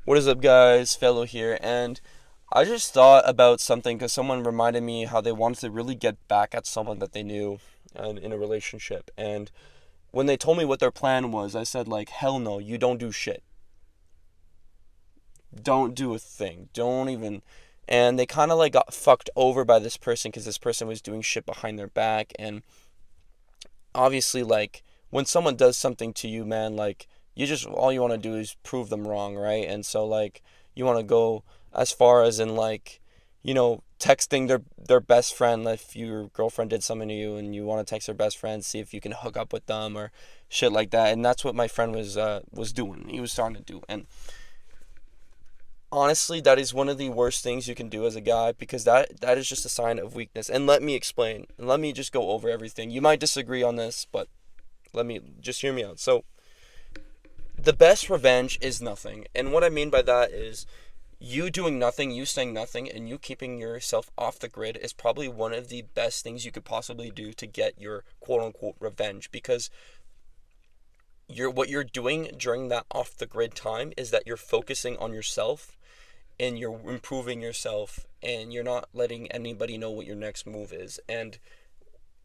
What is up, guys? Fellow here, and I just thought about something because someone reminded me how they wanted to really get back at someone that they knew and in a relationship. And when they told me what their plan was, I said, like, hell no, you don't do shit. Don't do a thing. Don't even. And they kind of like got fucked over by this person because this person was doing shit behind their back. And obviously, like, when someone does something to you, man, like, all you want to do is prove them wrong, right? And so, like, you want to go as far as in, like, texting their best friend. If your girlfriend did something to you and you want to text their best friend, see if you can hook up with them or shit like that. And that's what my friend was doing. He was starting to do. And honestly, that is one of the worst things you can do as a guy, because that is just a sign of weakness. And let me explain. And let me just go over everything. You might disagree on this, but let me just hear me out. So, the best revenge is nothing. And what I mean by that is you doing nothing, you saying nothing, and you keeping yourself off the grid is probably one of the best things you could possibly do to get your quote unquote revenge, because what you're doing during that off the grid time is that you're focusing on yourself and you're improving yourself, and you're not letting anybody know what your next move is, and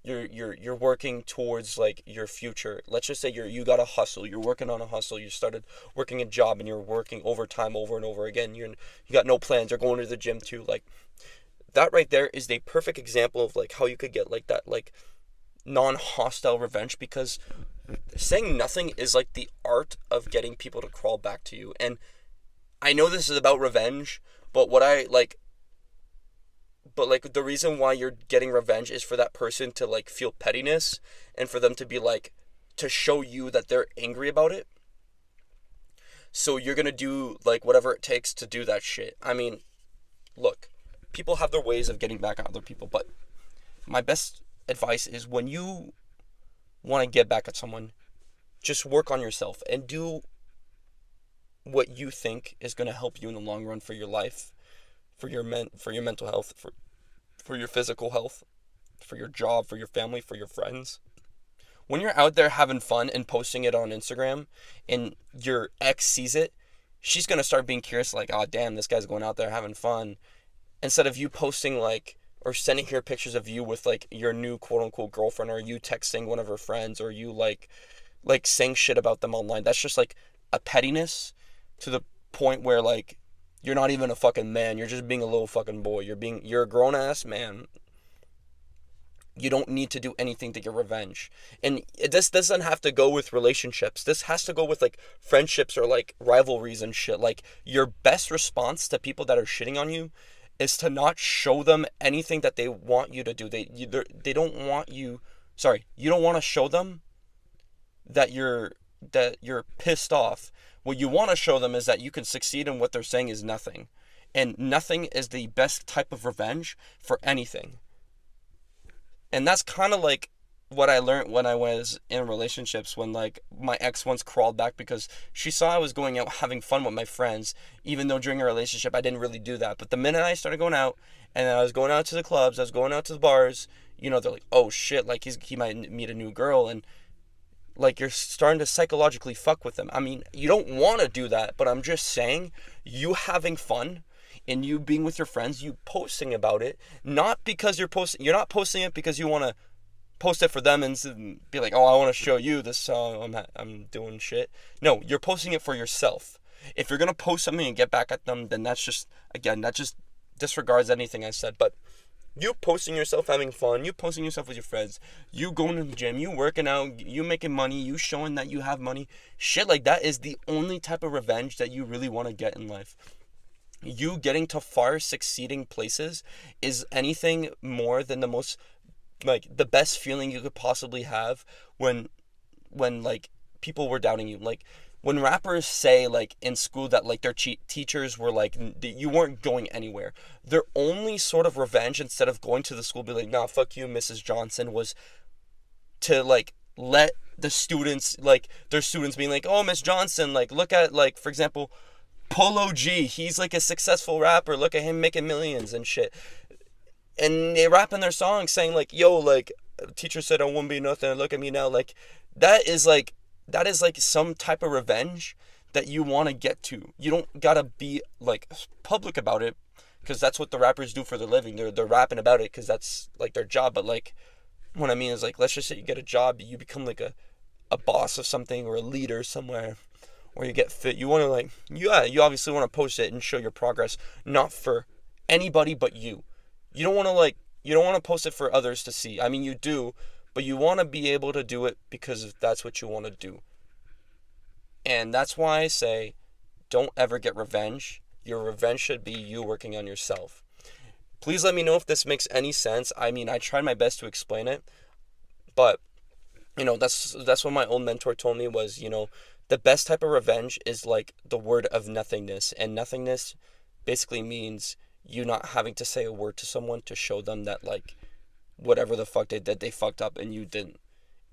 you're working towards like your future. Let's just say you got a hustle, you're working on a hustle, you started working a job and you're working overtime over and over again. You got no plans, you're going to the gym too. Like, that right there is the perfect example of like how you could get like that, like, non-hostile revenge, because saying nothing is like the art of getting people to crawl back to you. And I know this is about revenge, but the reason why you're getting revenge is for that person to like feel pettiness, and for them to be like, to show you that they're angry about it. So you're gonna do like whatever it takes to do that shit. I mean, look, people have their ways of getting back at other people, but my best advice is, when you want to get back at someone, just work on yourself and do what you think is going to help you in the long run, for your life, for your mental health, for your physical health, for your job, for your family, for your friends. When you're out there having fun and posting it on Instagram and your ex sees it, she's going to start being curious, like, oh damn, this guy's going out there having fun, instead of you posting like, or sending her pictures of you with like your new quote unquote girlfriend, or you texting one of her friends, or you like saying shit about them online. That's just like a pettiness to the point where, like, you're not even a fucking man. You're just being a little fucking boy. You're a grown ass man. You don't need to do anything to get revenge. And this doesn't have to go with relationships. This has to go with like friendships or like rivalries and shit. Like, your best response to people that are shitting on you is to not show them anything that they want you to do. They don't want you. Sorry, you don't want to show them that you're pissed off. What you want to show them is that you can succeed in what they're saying is nothing. And nothing is the best type of revenge for anything. And that's kind of like what I learned when I was in relationships, when like my ex once crawled back because she saw I was going out having fun with my friends, even though during a relationship I didn't really do that. But the minute I started going out, and I was going out to the clubs, I was going out to the bars, they're like, oh shit, like he might meet a new girl, and like, you're starting to psychologically fuck with them. I mean, you don't want to do that, but I'm just saying, you having fun and you being with your friends, you posting about it, not because you're not posting it because you want to post it for them and be like, oh, I want to show you this song, I'm doing shit. No, you're posting it for yourself. If you're going to post something and get back at them, then that's just, again, that just disregards anything I said. But you posting yourself having fun, you posting yourself with your friends, you going to the gym, you working out, you making money, you showing that you have money, shit like that is the only type of revenge that you really want to get in life. You getting to far succeeding places is anything more than the best feeling you could possibly have when like people were doubting you. Like, when rappers say like in school that like their teachers were like, you weren't going anywhere, their only sort of revenge, instead of going to the school be like, nah, fuck you, Mrs. Johnson, was to like let the students, like their students being like, oh, Miss Johnson, like, look at, like, for example, Polo G, he's like a successful rapper, look at him making millions and shit. And they rap in their songs saying like, yo, like, teacher said I won't be nothing, look at me now. Like, that is like some type of revenge that you want to get to. You don't gotta be like public about it, because that's what the rappers do for their living. They're rapping about it because that's like their job. But like, what I mean is, like, let's just say you get a job, you become like a boss of something or a leader somewhere, or you get fit. You want to like, yeah, you obviously want to post it and show your progress, not for anybody but you. You don't want to like, you don't want to post it for others to see. I mean, you do, but you want to be able to do it because that's what you want to do. And that's why I say, don't ever get revenge. Your revenge should be you working on yourself. Please let me know if this makes any sense. I mean, I tried my best to explain it, but that's what my old mentor told me was, the best type of revenge is like the word of nothingness, and nothingness basically means you not having to say a word to someone to show them that like whatever the fuck they did, they fucked up and you didn't.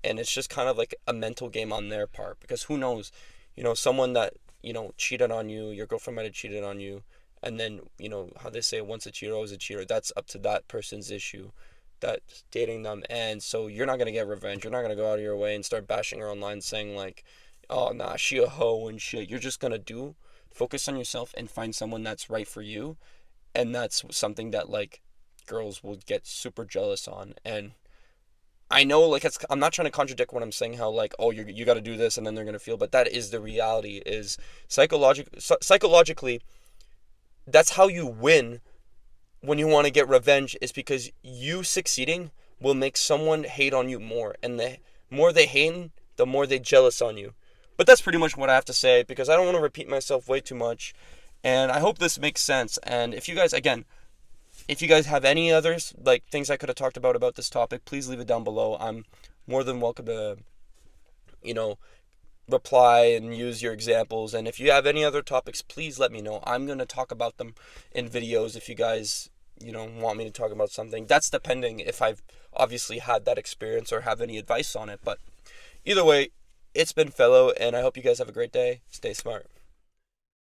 And it's just kind of like a mental game on their part, because who knows, someone that, cheated on you, your girlfriend might have cheated on you, and then, how they say, once a cheater, always a cheater. That's up to that person's issue that's dating them. And so you're not going to get revenge. You're not going to go out of your way and start bashing her online saying like, oh, nah, she a hoe and shit. You're just going to focus on yourself and find someone that's right for you. And that's something that like girls will get super jealous on. And I know, like, I'm not trying to contradict what I'm saying, how like, oh, you got to do this and then they're going to feel, but that is the reality. Is psychologically, that's how you win when you want to get revenge, is because you succeeding will make someone hate on you more, and the more they hate, the more they jealous on you. But that's pretty much what I have to say, because I don't want to repeat myself way too much, and I hope this makes sense. And if you guys have any others, like, things I could have talked about this topic, please leave it down below. I'm more than welcome to, reply and use your examples. And if you have any other topics, please let me know. I'm going to talk about them in videos if you guys, want me to talk about something. That's depending if I've obviously had that experience or have any advice on it. But either way, it's been Fellow, and I hope you guys have a great day. Stay smart.